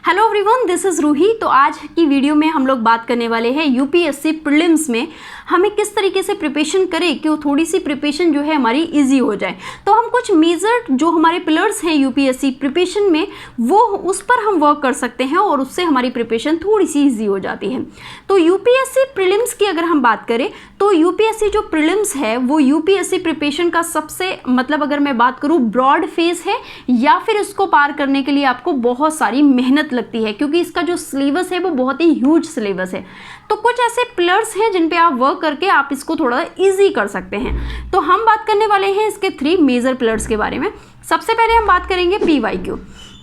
Hello everyone, this is Ruhi. तो आज की वीडियो में हम लोग बात करने वाले हैं यूपीएससी प्रीलिम्स में हमें किस तरीके से प्रिपरेशन करें कि वो थोड़ी सी प्रिपरेशन जो है हमारी इजी हो जाए। तो हम कुछ मेजर जो हमारे पिलर्स हैं यूपीएससी प्रिपरेशन में वो उस पर हम वर्क कर सकते हैं और उससे हमारी प्रिपरेशन थोड़ी सी इजी हो जाती है। तो यूपीएससी प्रीलिम्स की अगर हम बात करें तो यूपीएससी जो प्रीलिम्स है वो यूपीएससी प्रिपरेशन का सबसे अगर मैं बात करूँ ब्रॉड फेज है, या फिर इसको पार करने के लिए आपको बहुत सारी मेहनत लगती है क्योंकि इसका जो सिलेबस है वो बहुत ही ह्यूज सिलेबस है। तो कुछ ऐसे पिलर्स हैं जिन पे आप वर्क करके आप इसको थोड़ा इजी कर सकते हैं। तो हम बात करने वाले हैं इसके 3 मेजर पिलर्स के बारे में। सबसे पहले हम बात करेंगे पीवाईक्यू।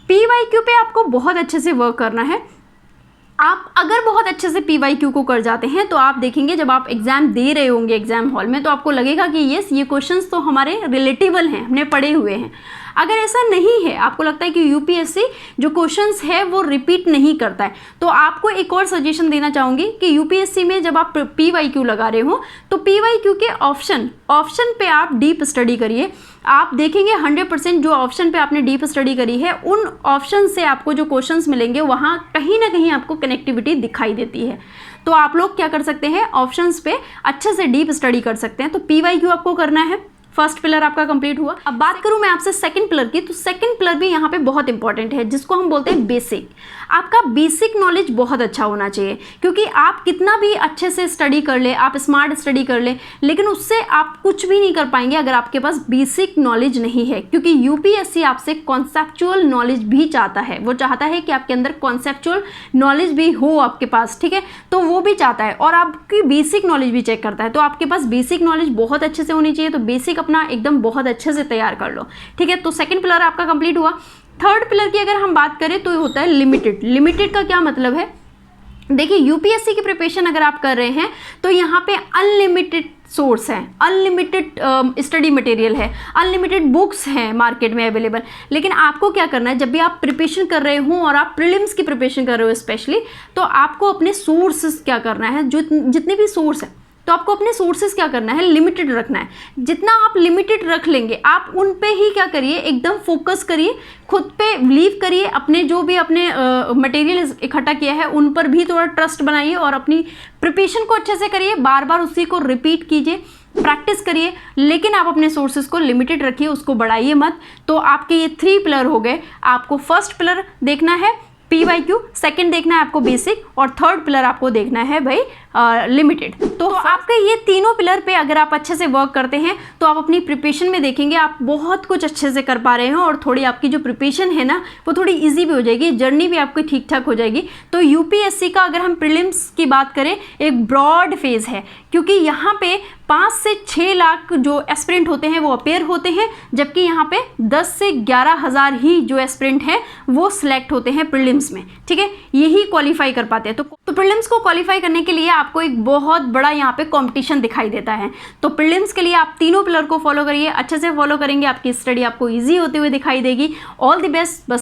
पीवाईक्यू पे आपको बहुत अच्छे से वर्क करना है। आप अगर बहुत अच्छे से पीवाईक्यू को कर जाते हैं तो आप देखेंगे जब आप एग्जाम दे रहे होंगे एग्जाम हॉल में तो आपको लगेगा कि यस, ये क्वेश्चंस तो हमारे रिलेटेबल हैं, हमने पढ़े हुए हैं। अगर ऐसा नहीं है, आपको लगता है कि यूपीएससी जो क्वेश्चंस है वो रिपीट नहीं करता है, तो आपको एक और सजेशन देना चाहूँगी कि यूपीएससी में जब आप पीवाईक्यू लगा रहे हो तो पीवाईक्यू के ऑप्शन पे आप डीप स्टडी करिए। आप देखेंगे 100% जो ऑप्शन पे आपने डीप स्टडी करी है उन ऑप्शन से आपको जो क्वेश्चंस मिलेंगे वहाँ कहीं ना कहीं आपको कनेक्टिविटी दिखाई देती है। तो आप लोग क्या कर सकते हैं, ऑप्शंस पे अच्छे से डीप स्टडी कर सकते हैं। तो पीवाईक्यू आपको करना है। फर्स्ट पिलर आपका कंप्लीट हुआ। अब बात करूं मैं आपसे सेकंड पिलर की, तो सेकंड पिलर भी यहाँ पे बहुत इंपॉर्टेंट है जिसको हम बोलते हैं बेसिक। आपका बेसिक नॉलेज बहुत अच्छा होना चाहिए क्योंकि आप कितना भी अच्छे से स्टडी कर ले, आप स्मार्ट स्टडी कर ले, लेकिन उससे आप कुछ भी नहीं कर पाएंगे अगर आपके पास बेसिक नॉलेज नहीं है। क्योंकि यूपीएससी आपसे कॉन्सेप्चुअल नॉलेज भी चाहता है, वो चाहता है कि आपके अंदर कॉन्सेप्चुअल नॉलेज भी हो आपके पास, ठीक है, तो वो भी चाहता है और आपकी बेसिक नॉलेज भी चेक करता है। तो आपके पास बेसिक नॉलेज बहुत अच्छे से होनी चाहिए। तो बेसिक अपना एकदम बहुत अच्छे से तैयार कर लो, ठीक है। तो सेकंड पिलर आपका कंप्लीट हुआ। थर्ड पिलर की अगर हम बात करें तो ये होता है लिमिटेड। लिमिटेड का क्या मतलब है, देखिए यूपीएससी की प्रिपरेशन अगर आप कर रहे हैं तो यहाँ पे अनलिमिटेड सोर्स है, अनलिमिटेड स्टडी मटेरियल है, अनलिमिटेड बुक्स हैं मार्केट में अवेलेबल। लेकिन आपको क्या करना है, जब भी आप प्रिपरेशन कर रहे हो और आप प्रीलिम्स की प्रिपरेशन कर रहे हो स्पेशली, तो आपको अपने सोर्सेस क्या करना है, जो जितने भी सोर्स है तो आपको अपने सोर्सेज क्या करना है, लिमिटेड रखना है। जितना आप लिमिटेड रख लेंगे आप उन पे ही क्या करिए, एकदम फोकस करिए, खुद पे बिलीव करिए, अपने जो भी अपने मटेरियल इकट्ठा किया है उन पर भी थोड़ा ट्रस्ट बनाइए और अपनी प्रिपरेशन को अच्छे से करिए, बार बार उसी को रिपीट कीजिए, प्रैक्टिस करिए, लेकिन आप अपने सोर्सेज को लिमिटेड रखिए, उसको बढ़ाइए मत। तो आपके ये 3 पिलर हो गए। आपको फर्स्ट पिलर देखना है पीवाईक्यू, सेकंड देखना है आपको बेसिक, और थर्ड पिलर आपको देखना है भाई लिमिटेड। तो आपके ये तीनों पिलर पे अगर आप अच्छे से वर्क करते हैं तो आप अपनी प्रिपरेशन में देखेंगे आप बहुत कुछ अच्छे से कर पा रहे हैं और थोड़ी आपकी जो प्रिपरेशन है ना वो थोड़ी इजी भी हो जाएगी, जर्नी भी आपकी ठीक ठाक हो जाएगी। तो यूपीएससी का अगर हम प्रीलिम्स की बात करें एक ब्रॉड फेज है क्योंकि यहाँ पे 5 से 6 लाख जो एस्पिरेंट होते हैं वो अपेयर होते हैं, जबकि यहाँ पे 10 से 11 हज़ार ही जो एस्पिरेंट हैं वो सिलेक्ट होते हैं प्रीलिम्स में, ठीक है, यही क्वालिफाई कर पाते हैं। तो प्रीलिम्स को क्वालिफाई करने के लिए आपको एक बहुत बड़ा यहाँ पे कंपटीशन दिखाई देता है। तो प्रीलिम्स के लिए आप तीनों पिलर को फॉलो करिए, अच्छे से फॉलो करेंगे, आपकी स्टडी आपको ईजी होते हुए दिखाई देगी। All the best. बस